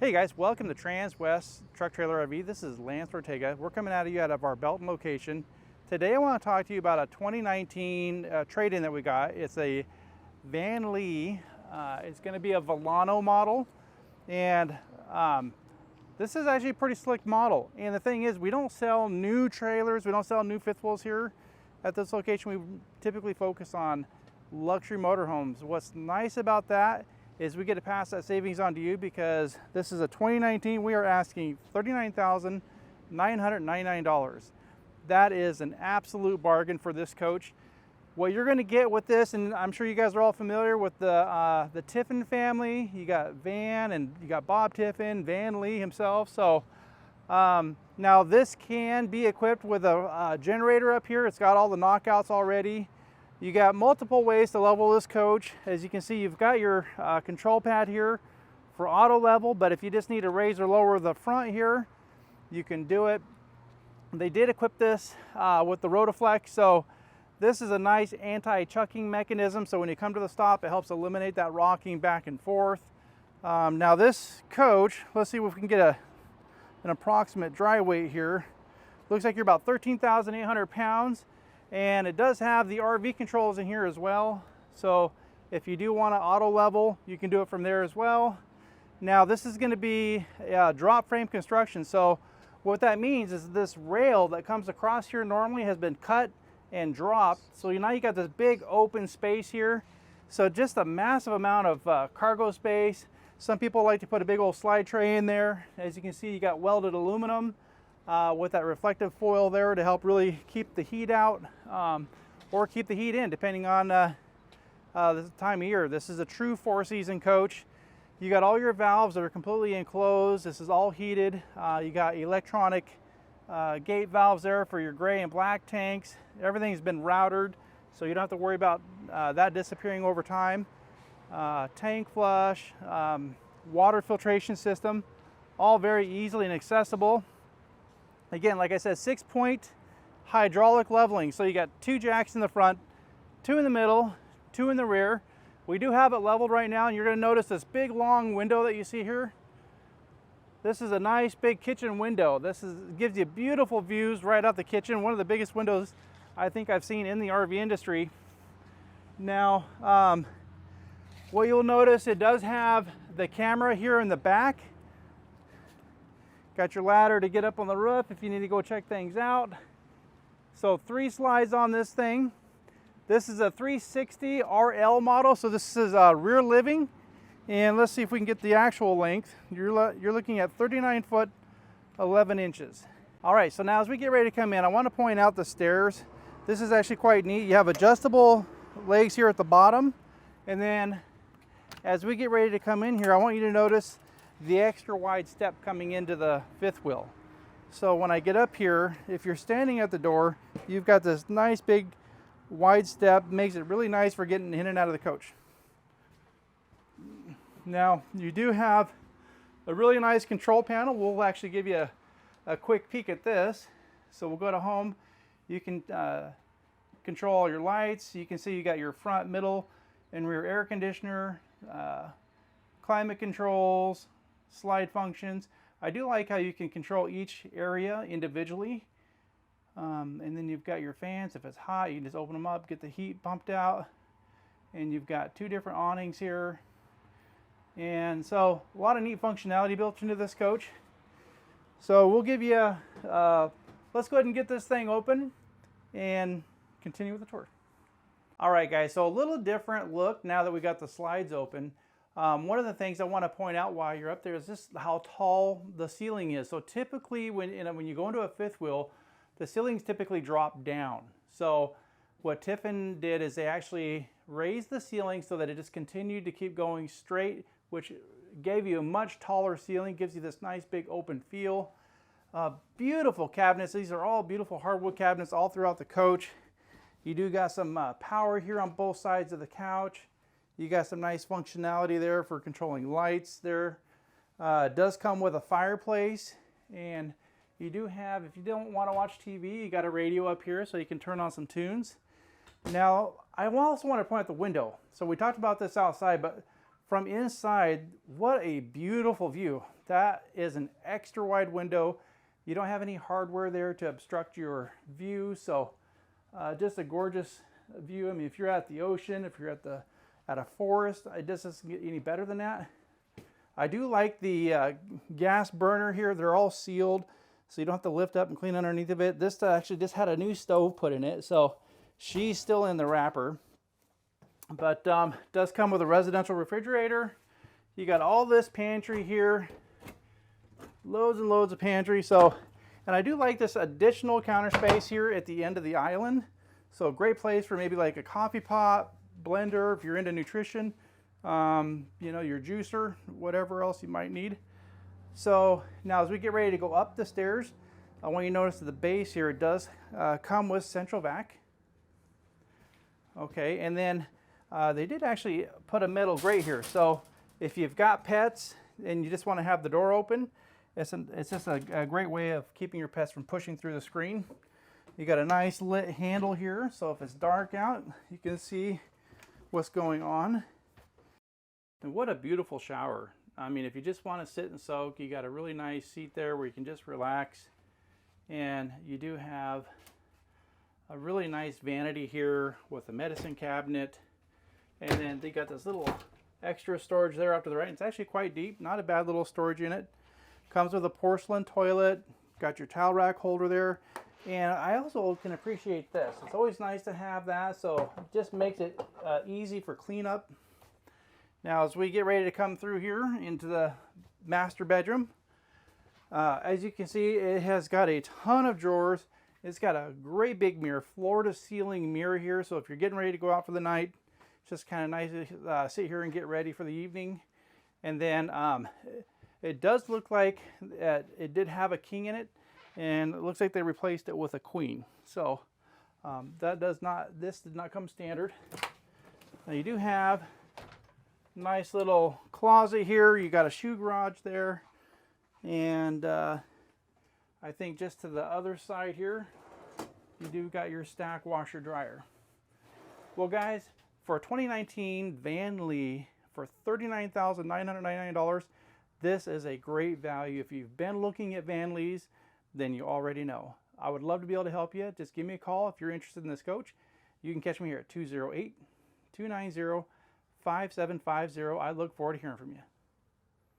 Hey guys, welcome to Transwest Truck Trailer RV. This is Lance Ortega. We're coming out of you out of our Belton location. Today I want to talk to you about a 2019 trade-in that we got. It's a VanLeigh. It's going to be a Vilano model, and this is actually a pretty slick model. And the thing is, we don't sell new trailers. We don't sell new fifth wheels here at this location. We typically focus on luxury motorhomes. What's nice about that is we get to pass that savings on to you, because this is a 2019. We are asking $39,999. That is an absolute bargain for this coach. What you're going to get with this, and I'm sure you guys are all familiar with the Tiffin family. You got Van, and you got Bob Tiffin, VanLeigh himself. So now this can be equipped with a generator up here. It's got all the knockouts already. You got multiple ways to level this coach. As you can see, you've got your control pad here for auto level, but if you just need to raise or lower the front here, you can do it. They did equip this with the Rotoflex, so this is a nice anti-chucking mechanism, so when you come to the stop, it helps eliminate that rocking back and forth. Now this coach, let's see if we can get an approximate dry weight here. Looks like you're about 13,800 pounds. And it does have the RV controls in here as well. So if you do want to auto level, you can do it from there as well. Now this is going to be drop frame construction. So what that means is this rail that comes across here normally has been cut and dropped. So now you got this big open space here. So just a massive amount of cargo space. Some people like to put a big old slide tray in there. As you can see, you got welded aluminum with that reflective foil there to help really keep the heat out or keep the heat in, depending on the time of year. This is a true 4-season coach. You got all your valves that are completely enclosed. This is all heated. You got electronic gate valves there for your gray and black tanks. Everything's been routed, so you don't have to worry about that disappearing over time. Tank flush, water filtration system, all very easily and accessible. Again, like I said, 6-point hydraulic leveling. So you got 2 jacks in the front, 2 in the middle, 2 in the rear. We do have it leveled right now, and you're going to notice this big long window that you see here. This is a nice big kitchen window. Gives you beautiful views right out the kitchen. One of the biggest windows I think I've seen in the RV industry. Now, what you'll notice, it does have the camera here in the back. Got your ladder to get up on the roof if you need to go check things out. So 3 slides on this thing. This is a 360 RL model, so this is rear living. And let's see if we can get the actual length. You're looking at 39 foot 11 inches. All right, so now as we get ready to come in, I want to point out the stairs. This is actually quite neat. You have adjustable legs here at the bottom. And then as we get ready to come in here, I want you to notice the extra wide step coming into the fifth wheel. So when I get up here, if you're standing at the door, you've got this nice big wide step. Makes it really nice for getting in and out of the coach. Now you do have a really nice control panel. We'll actually give you a quick peek at this. So we'll go to home. You can control all your lights. You can see you got your front, middle, and rear air conditioner, climate controls, slide functions. I do like how you can control each area individually. And then you've got your fans. If it's hot, you can just open them up, get the heat pumped out. And you've got 2 different awnings here. And so a lot of neat functionality built into this coach. So we'll give you, let's go ahead and get this thing open and continue with the tour. All right guys, so a little different look now that we got the slides open. One of the things I want to point out while you're up there is just how tall the ceiling is. So typically when you go into a fifth wheel, the ceilings typically drop down. So what Tiffin did is they actually raised the ceiling so that it just continued to keep going straight, which gave you a much taller ceiling, gives you this nice big open feel. Beautiful cabinets. These are all beautiful hardwood cabinets all throughout the coach. You do got some power here on both sides of the couch. You got some nice functionality there for controlling lights there. It does come with a fireplace, and you do have, if you don't want to watch TV, you got a radio up here so you can turn on some tunes. Now, I also want to point out the window. So we talked about this outside, but from inside, what a beautiful view. that is an extra wide window. You don't have any hardware there to obstruct your view, so just a gorgeous view. I mean, if you're at the ocean, if you're at a forest, it just doesn't get any better than that. I do like the gas burner here. They're all sealed, so you don't have to lift up and clean underneath of it. This actually just had a new stove put in it, so she's still in the wrapper. But does come with a residential refrigerator. You got all this pantry here, loads and loads of pantry. So, and I do like this additional counter space here at the end of the island. So great place for maybe like a coffee pot, blender, if you're into nutrition, you know, your juicer, whatever else you might need. So now as we get ready to go up the stairs, I want you to notice at the base here, it does come with central vac. Okay, and then they did actually put a metal grate here. So if you've got pets and you just want to have the door open, it's just a great way of keeping your pets from pushing through the screen. You got a nice lit handle here, so if it's dark out, you can see what's going on. And what a beautiful shower. I mean, if you just want to sit and soak, you got a really nice seat there where you can just relax. And you do have a really nice vanity here with a medicine cabinet. And then they got this little extra storage there up to the right. It's actually quite deep, not a bad little storage unit. Comes with a porcelain toilet, got your towel rack holder there. And I also can appreciate this. It's always nice to have that, so it just makes it easy for cleanup. Now as we get ready to come through here into the master bedroom, as you can see, it has got a ton of drawers. It's got a great big mirror, floor to ceiling mirror here, so if you're getting ready to go out for the night, it's just kind of nice to sit here and get ready for the evening. And then it does look like it did have a king in it, and it looks like they replaced it with a queen. So this did not come standard. Now you do have a nice little closet here. You got a shoe garage there, and I think just to the other side here, you do got your stack washer dryer. Well, guys, for a 2019 VanLeigh for $39,999, this is a great value. If you've been looking at VanLeighs, then you already know. I would love to be able to help you. Just give me a call if you're interested in this coach. You can catch me here at 208-290-5750. I look forward to hearing from you.